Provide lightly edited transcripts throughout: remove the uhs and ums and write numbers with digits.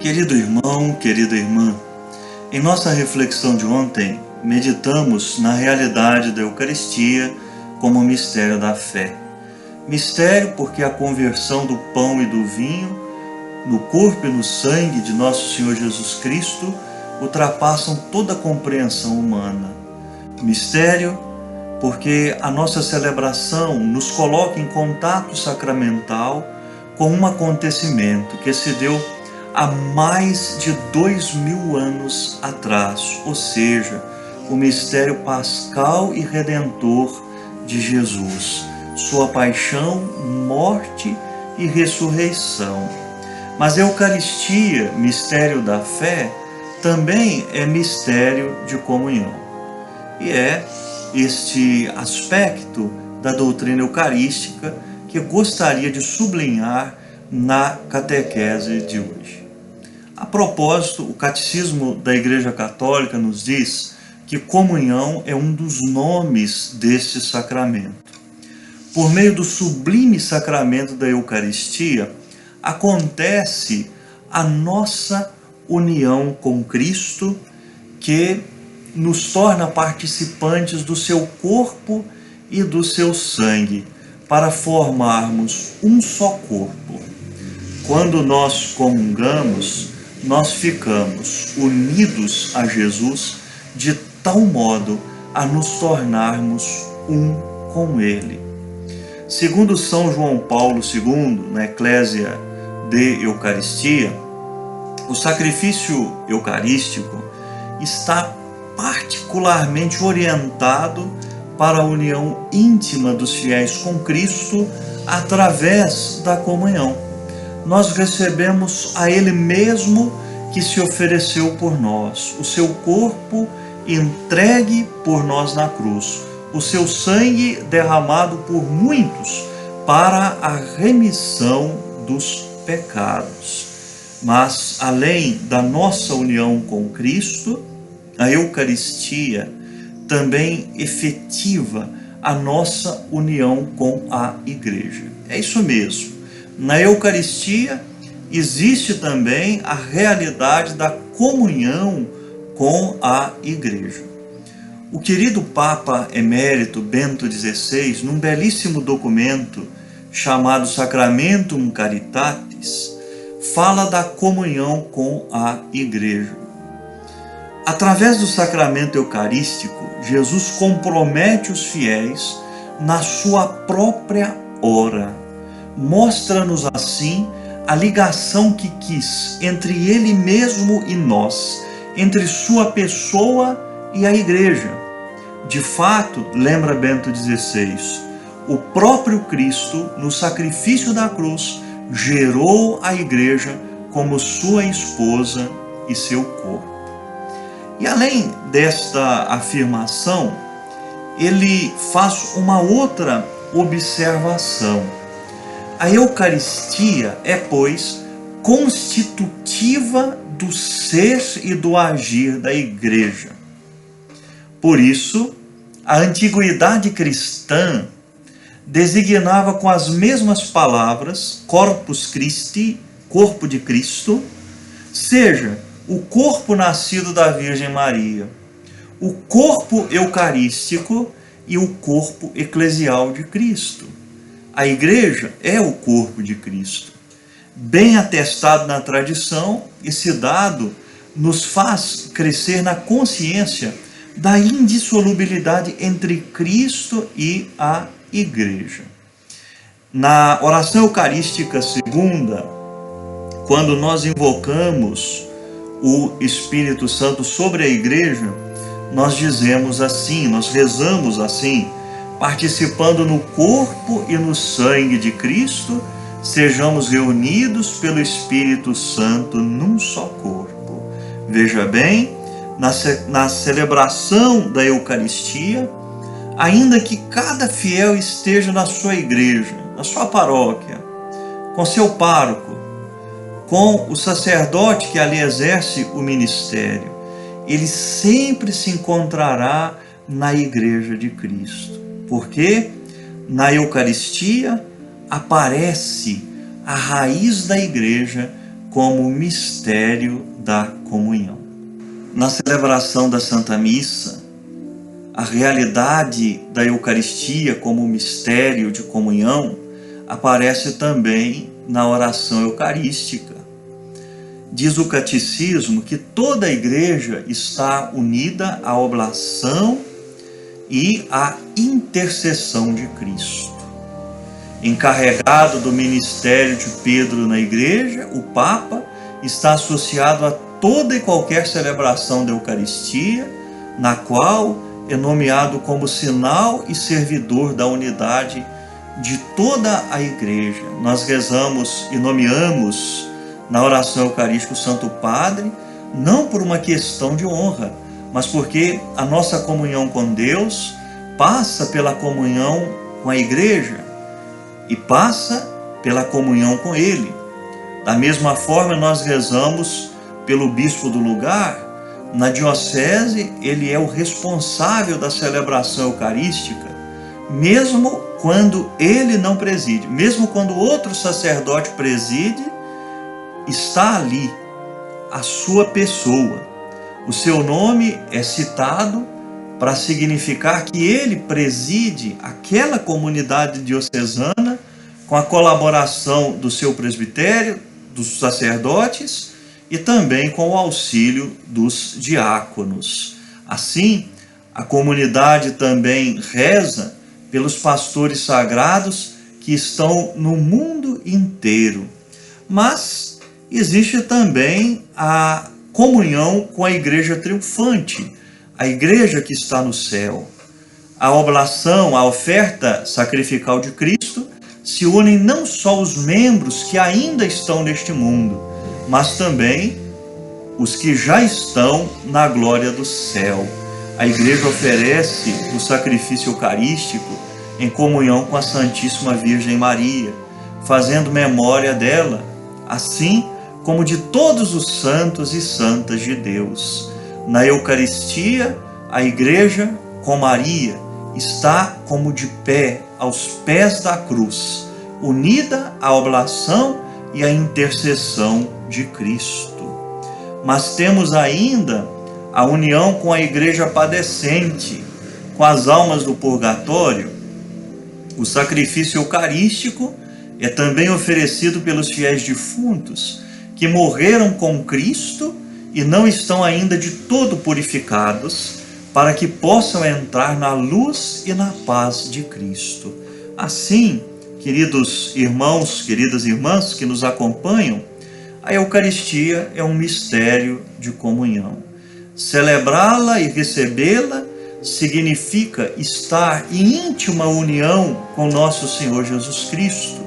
Querido irmão, querida irmã, em nossa reflexão de ontem, meditamos na realidade da Eucaristia como mistério da fé. Mistério porque a conversão do pão e do vinho, no corpo e no sangue de nosso Senhor Jesus Cristo, ultrapassam toda a compreensão humana. Mistério porque a nossa celebração nos coloca em contato sacramental com um acontecimento que se deu há mais de 2000 anos atrás, ou seja, o mistério pascal e redentor de Jesus, sua paixão, morte e ressurreição. Mas a Eucaristia, mistério da fé, também é mistério de comunhão. E é este aspecto da doutrina eucarística que eu gostaria de sublinhar na catequese de hoje. A propósito, o Catecismo da Igreja Católica nos diz que comunhão é um dos nomes deste sacramento. Por meio do sublime sacramento da Eucaristia, acontece a nossa união com Cristo, que nos torna participantes do seu corpo e do seu sangue, para formarmos um só corpo. Quando nós comungamos, nós ficamos unidos a Jesus de tal modo a nos tornarmos um com Ele. Segundo São João Paulo II, na Eclésia de Eucaristia, o sacrifício eucarístico está particularmente orientado para a união íntima dos fiéis com Cristo através da comunhão. Nós recebemos a Ele mesmo que se ofereceu por nós, o seu corpo entregue por nós na cruz, o seu sangue derramado por muitos para a remissão dos pecados. Mas, além da nossa união com Cristo, a Eucaristia também efetiva a nossa união com a Igreja. É isso mesmo. Na Eucaristia existe também a realidade da comunhão com a Igreja. O querido Papa Emérito Bento XVI, num belíssimo documento chamado Sacramentum Caritatis, fala da comunhão com a Igreja. Através do sacramento eucarístico, Jesus compromete os fiéis na sua própria hora. Mostra-nos assim a ligação que quis entre Ele mesmo e nós, entre sua pessoa e a Igreja. De fato, lembra Bento XVI, o próprio Cristo, no sacrifício da cruz, gerou a Igreja como sua esposa e seu corpo. E além desta afirmação, ele faz uma outra observação. A Eucaristia é, pois, constitutiva do ser e do agir da Igreja. Por isso, a antiguidade cristã designava com as mesmas palavras Corpus Christi, corpo de Cristo, seja o corpo nascido da Virgem Maria, o corpo eucarístico e o corpo eclesial de Cristo. A Igreja é o corpo de Cristo. Bem atestado na tradição, esse dado nos faz crescer na consciência da indissolubilidade entre Cristo e a Igreja. Na oração eucarística segunda, quando nós invocamos o Espírito Santo sobre a Igreja, nós dizemos assim, nós rezamos assim: participando no corpo e no sangue de Cristo, sejamos reunidos pelo Espírito Santo num só corpo. Veja bem, na celebração da Eucaristia, ainda que cada fiel esteja na sua igreja, na sua paróquia, com seu pároco, com o sacerdote que ali exerce o ministério, ele sempre se encontrará na Igreja de Cristo. Porque na Eucaristia aparece a raiz da Igreja como o mistério da comunhão. Na celebração da Santa Missa, a realidade da Eucaristia como mistério de comunhão aparece também na oração eucarística. Diz o Catecismo que toda a Igreja está unida à oblação e à intercessão de Cristo. Encarregado do ministério de Pedro na Igreja, o Papa está associado a toda e qualquer celebração da Eucaristia, na qual é nomeado como sinal e servidor da unidade de toda a Igreja. Nós rezamos e nomeamos na oração eucarística o Santo Padre, não por uma questão de honra, mas porque a nossa comunhão com Deus passa pela comunhão com a Igreja e passa pela comunhão com Ele. Da mesma forma, nós rezamos pelo bispo do lugar. Na diocese, ele é o responsável da celebração eucarística, mesmo quando ele não preside, mesmo quando outro sacerdote preside, está ali a sua pessoa. O seu nome é citado para significar que ele preside aquela comunidade diocesana com a colaboração do seu presbitério, dos sacerdotes e também com o auxílio dos diáconos. Assim, a comunidade também reza pelos pastores sagrados que estão no mundo inteiro. Mas existe também a comunhão com a Igreja triunfante, a Igreja que está no céu. A oblação, a oferta sacrificial de Cristo, se unem não só os membros que ainda estão neste mundo, mas também os que já estão na glória do céu. A Igreja oferece o sacrifício eucarístico em comunhão com a Santíssima Virgem Maria, fazendo memória dela, assim como de todos os santos e santas de Deus. Na Eucaristia, a Igreja, com Maria, está como de pé aos pés da cruz, unida à oblação e à intercessão de Cristo. Mas temos ainda a união com a Igreja padecente, com as almas do purgatório. O sacrifício eucarístico é também oferecido pelos fiéis defuntos, que morreram com Cristo e não estão ainda de todo purificados, para que possam entrar na luz e na paz de Cristo. Assim, queridos irmãos, queridas irmãs que nos acompanham, a Eucaristia é um mistério de comunhão. Celebrá-la e recebê-la significa estar em íntima união com nosso Senhor Jesus Cristo.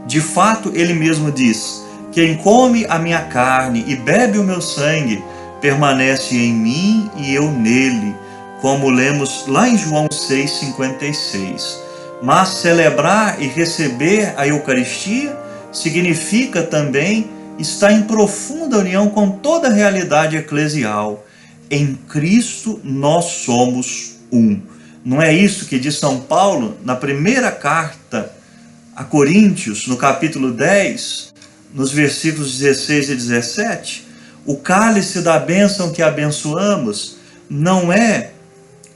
De fato, Ele mesmo diz: quem come a minha carne e bebe o meu sangue, permanece em mim e eu nele, como lemos lá em João 6,56. Mas celebrar e receber a Eucaristia significa também estar em profunda união com toda a realidade eclesial. Em Cristo nós somos um. Não é isso que diz São Paulo na primeira carta a Coríntios, no capítulo 10, nos versículos 16 e 17? O cálice da bênção que abençoamos não é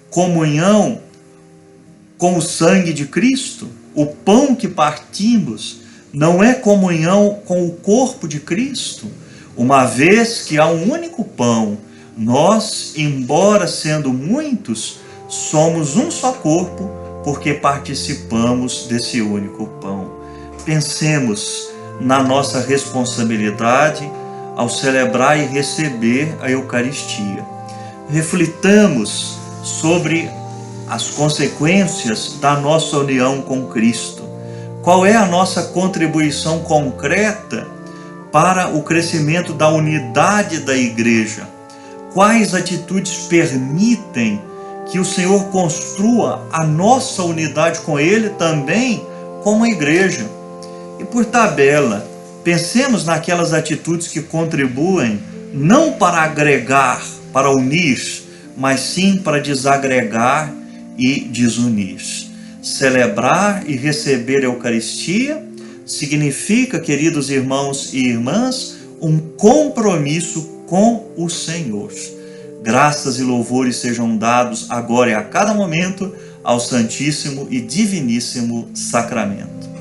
comunhão com o sangue de Cristo? O pão que partimos não é comunhão com o corpo de Cristo? Uma vez que há um único pão, nós, embora sendo muitos, somos um só corpo, porque participamos desse único pão. Pensemos na nossa responsabilidade ao celebrar e receber a Eucaristia. Reflitamos sobre as consequências da nossa união com Cristo. Qual é a nossa contribuição concreta para o crescimento da unidade da Igreja? Quais atitudes permitem que o Senhor construa a nossa unidade com Ele também como a Igreja? E por tabela, pensemos naquelas atitudes que contribuem não para agregar, para unir, mas sim para desagregar e desunir. Celebrar e receber a Eucaristia significa, queridos irmãos e irmãs, um compromisso com o Senhor. Graças e louvores sejam dados agora e a cada momento ao Santíssimo e Diviníssimo Sacramento.